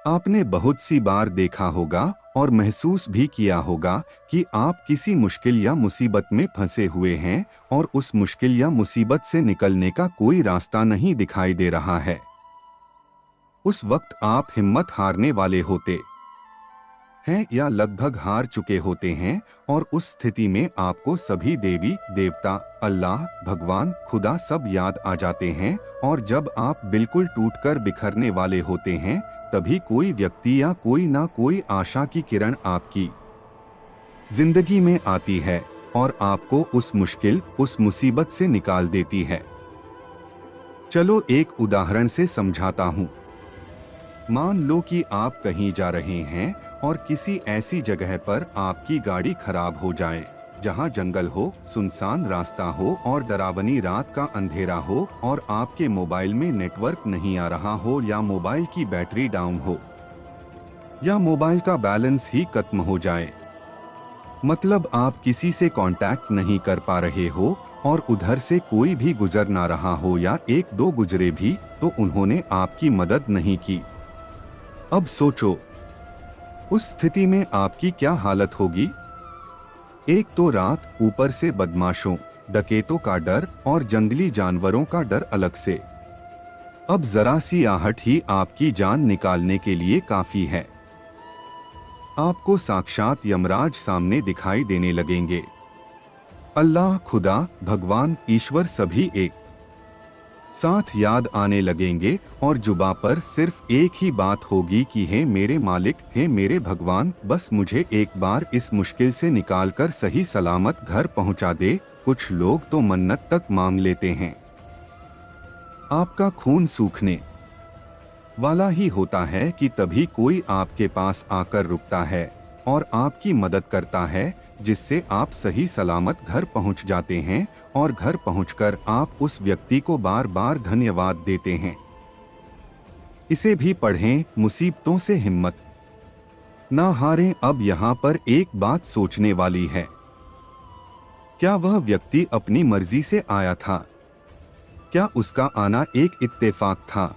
आपने बहुत सी बार देखा होगा और महसूस भी किया होगा कि आप किसी मुश्किल या मुसीबत में फंसे हुए हैं और उस मुश्किल या मुसीबत से निकलने का कोई रास्ता नहीं दिखाई दे रहा है। उस वक्त आप हिम्मत हारने वाले होते हैं या लगभग हार चुके होते हैं और उस स्थिति में आपको सभी देवी देवता, अल्लाह, भगवान, खुदा सब याद आ जाते हैं और जब आप बिल्कुल टूटकर बिखरने वाले होते हैं तभी कोई व्यक्ति या कोई ना कोई आशा की किरण आपकी जिंदगी में आती है और आपको उस मुश्किल, उस मुसीबत से निकाल देती है। चलो एक उदाहरण से समझाता हूँ। मान लो कि आप कहीं जा रहे हैं और किसी ऐसी जगह पर आपकी गाड़ी खराब हो जाए जहां जंगल हो, सुनसान रास्ता हो और डरावनी रात का अंधेरा हो और आपके मोबाइल में नेटवर्क नहीं आ रहा हो या मोबाइल की बैटरी डाउन हो या मोबाइल का बैलेंस ही खत्म हो जाए। मतलब आप किसी से कांटेक्ट नहीं कर पा रहे हो और उधर से कोई भी गुजर ना रहा हो या एक दो गुजरे भी तो उन्होंने आपकी मदद नहीं की। अब सोचो, उस स्थिति में आपकी क्या हालत होगी। एक तो रात, ऊपर से बदमाशों, डकैतों का डर और जंगली जानवरों का डर अलग से। अब जरा सी आहट ही आपकी जान निकालने के लिए काफी है। आपको साक्षात यमराज सामने दिखाई देने लगेंगे। अल्लाह, खुदा, भगवान, ईश्वर सभी एक साथ याद आने लगेंगे और जुबा पर सिर्फ एक ही बात होगी कि हे मेरे मालिक, हे मेरे भगवान, बस मुझे एक बार इस मुश्किल से निकालकर सही सलामत घर पहुंचा दे। कुछ लोग तो मन्नत तक मांग लेते हैं। आपका खून सूखने वाला ही होता है कि तभी कोई आपके पास आकर रुकता है और आपकी मदद करता है, जिससे आप सही सलामत घर पहुंच जाते हैं और घर पहुंचकर आप उस व्यक्ति को बार बार धन्यवाद देते हैं। इसे भी पढ़ें, मुसीबतों से हिम्मत ना हारें। अब यहाँ पर एक बात सोचने वाली है, क्या वह व्यक्ति अपनी मर्जी से आया था? क्या उसका आना एक इत्तेफाक था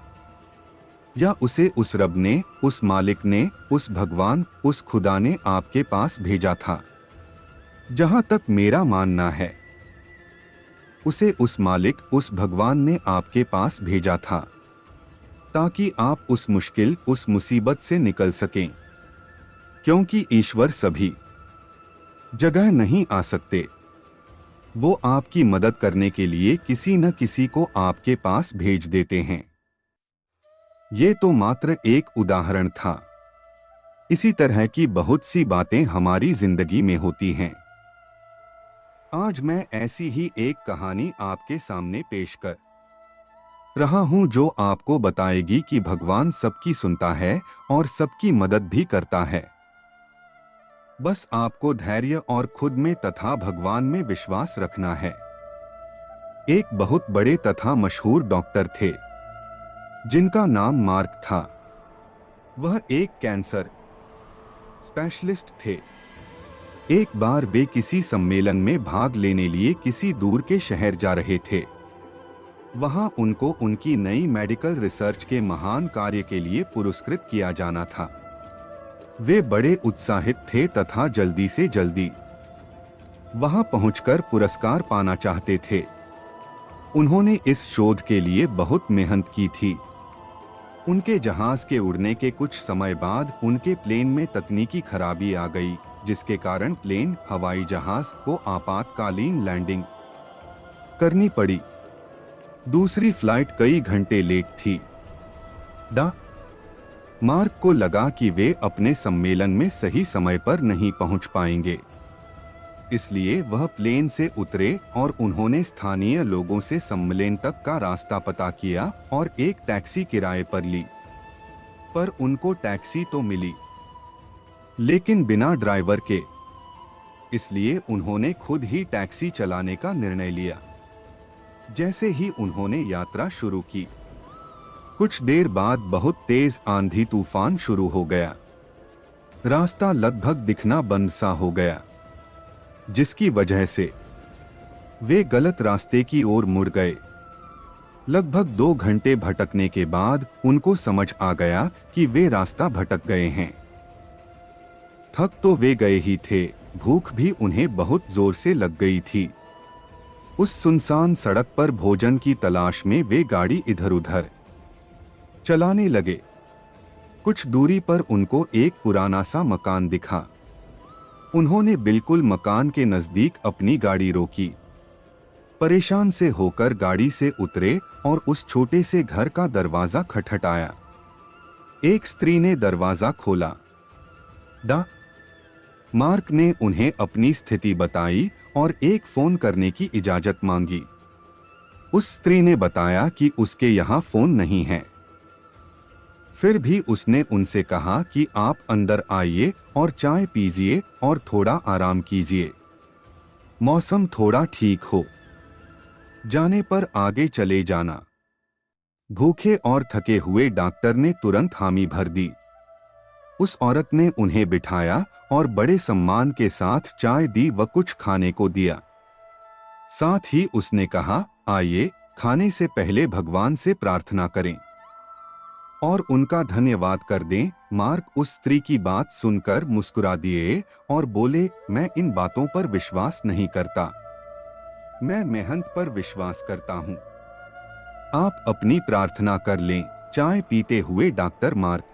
या उसे उस रब ने, उस मालिक ने, उस भगवान, उस खुदा ने आपके पास भेजा था? जहां तक मेरा मानना है, उसे उस मालिक, उस भगवान ने आपके पास भेजा था ताकि आप उस मुश्किल, उस मुसीबत से निकल सकें, क्योंकि ईश्वर सभी जगह नहीं आ सकते। वो आपकी मदद करने के लिए किसी न किसी को आपके पास भेज देते हैं। ये तो मात्र एक उदाहरण था। इसी तरह की बहुत सी बातें हमारी जिंदगी में होती हैं। आज मैं ऐसी ही एक कहानी आपके सामने पेश कर रहा हूं जो आपको बताएगी कि भगवान सबकी सुनता है और सबकी मदद भी करता है। बस आपको धैर्य और खुद में तथा भगवान में विश्वास रखना है। एक बहुत बड़े तथा मशहूर डॉक्टर थे जिनका नाम मार्क था। वह एक कैंसर स्पेशलिस्ट थे। एक बार वे किसी सम्मेलन में भाग लेने लिए किसी दूर के शहर जा रहे थे। वहां उनको उनकी नई मेडिकल रिसर्च के महान कार्य के लिए पुरस्कृत किया जाना था। वे बड़े उत्साहित थे तथा जल्दी से जल्दी वहां पहुंचकर पुरस्कार पाना चाहते थे। उन्होंने इस शोध के लिए बहुत मेहनत की थी। उनके जहाज के उड़ने के कुछ समय बाद उनके प्लेन में तकनीकी खराबी आ गई, जिसके कारण प्लेन, हवाई जहाज को आपातकालीन लैंडिंग करनी पड़ी। दूसरी फ्लाइट कई घंटे लेट थी। मार्क को लगा कि वे अपने सम्मेलन में सही समय पर नहीं पहुंच पाएंगे, इसलिए वह प्लेन से उतरे और उन्होंने स्थानीय लोगों से सम्मेलन तक का रास्ता पता किया और एक टैक्सी किराए पर ली। पर उनको टैक्सी तो मिली, लेकिन बिना ड्राइवर के, इसलिए उन्होंने खुद ही टैक्सी चलाने का निर्णय लिया। जैसे ही उन्होंने यात्रा शुरू की, कुछ देर बाद बहुत तेज आंधी तूफान शुरू हो गया। रास्ता लगभग दिखना बंद सा हो गया, जिसकी वजह से वे गलत रास्ते की ओर मुड़ गए। लगभग 2 घंटे भटकने के बाद उनको समझ आ गया कि वे रास्ता भटक गए हैं। थक तो वे गए ही थे, भूख भी उन्हें बहुत जोर से लग गई थी। उस सुनसान सड़क पर भोजन की तलाश में वे गाड़ी इधर-उधर चलाने लगे। कुछ दूरी पर उनको एक पुराना सा मकान दिखा। उन्होंने बिल्कुल मकान के नजदीक अपनी गाड़ी रोकी। परेशान से होकर गाड़ी से उतरे और उस छोटे से घर का दरवाजा खटखटाया। एक स्त्री ने दरवाजा खोला। डॉ. मार्क ने उन्हें अपनी स्थिति बताई और एक फोन करने की इजाजत मांगी। उस स्त्री ने बताया कि उसके यहाँ फोन नहीं है। फिर भी उसने उनसे कहा कि आप अंदर आइए और चाय पीजिए और थोड़ा आराम कीजिए। मौसम थोड़ा ठीक हो जाने पर आगे चले जाना। भूखे और थके हुए डॉक्टर ने तुरंत हामी भर दी। उस औरत ने उन्हें बिठाया और बड़े सम्मान के साथ चाय दी व कुछ खाने को दिया। साथ ही उसने कहा, आइए, खाने से पहले भगवान से प्रार्थना करें और उनका धन्यवाद कर दें। मार्क उस स्त्री की बात सुनकर मुस्कुरा दिए और बोले, मैं इन बातों पर विश्वास नहीं करता, मैं मेहनत पर विश्वास करता हूँ। आप अपनी प्रार्थना कर लें। चाय पीते हुए डॉक्टर मार्क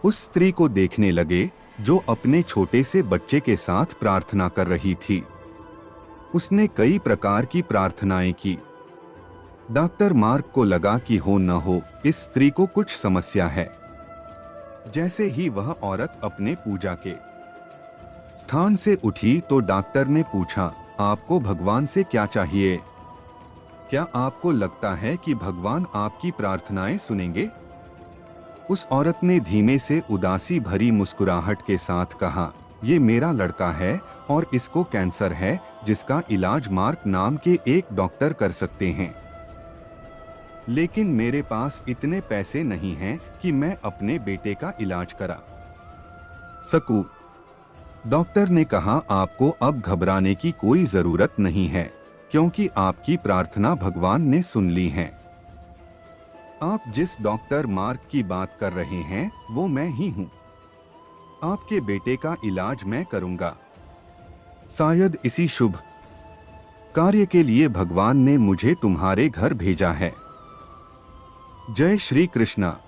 उस स्त्री को देखने लगे जो अपने छोटे से बच्चे के साथ प्रार्थना कर रही थी। उसने कई प्रकार की प्रार्थनाएं की। डॉक्टर मार्क को लगा कि हो न हो इस स्त्री को कुछ समस्या है। जैसे ही वह औरत अपने पूजा के स्थान से उठी तो डॉक्टर ने पूछा, आपको भगवान से क्या चाहिए? क्या आपको लगता है कि भगवान आपकी प्रार्थनाएं सुनेंगे? उस औरत ने धीमे से उदासी भरी मुस्कुराहट के साथ कहा, ये मेरा लड़का है और इसको कैंसर है जिसका इलाज मार्क नाम के एक डॉक्टर कर सकते हैं। लेकिन मेरे पास इतने पैसे नहीं हैं कि मैं अपने बेटे का इलाज करा सकूं। डॉक्टर ने कहा, आपको अब घबराने की कोई जरूरत नहीं है क्योंकि आपकी प्रार्थना भगवान ने सुन ली है। आप जिस डॉक्टर मार्क की बात कर रहे हैं वो मैं ही हूं। आपके बेटे का इलाज मैं करूंगा। शायद इसी शुभ कार्य के लिए भगवान ने मुझे तुम्हारे घर भेजा है। जय श्री कृष्णा।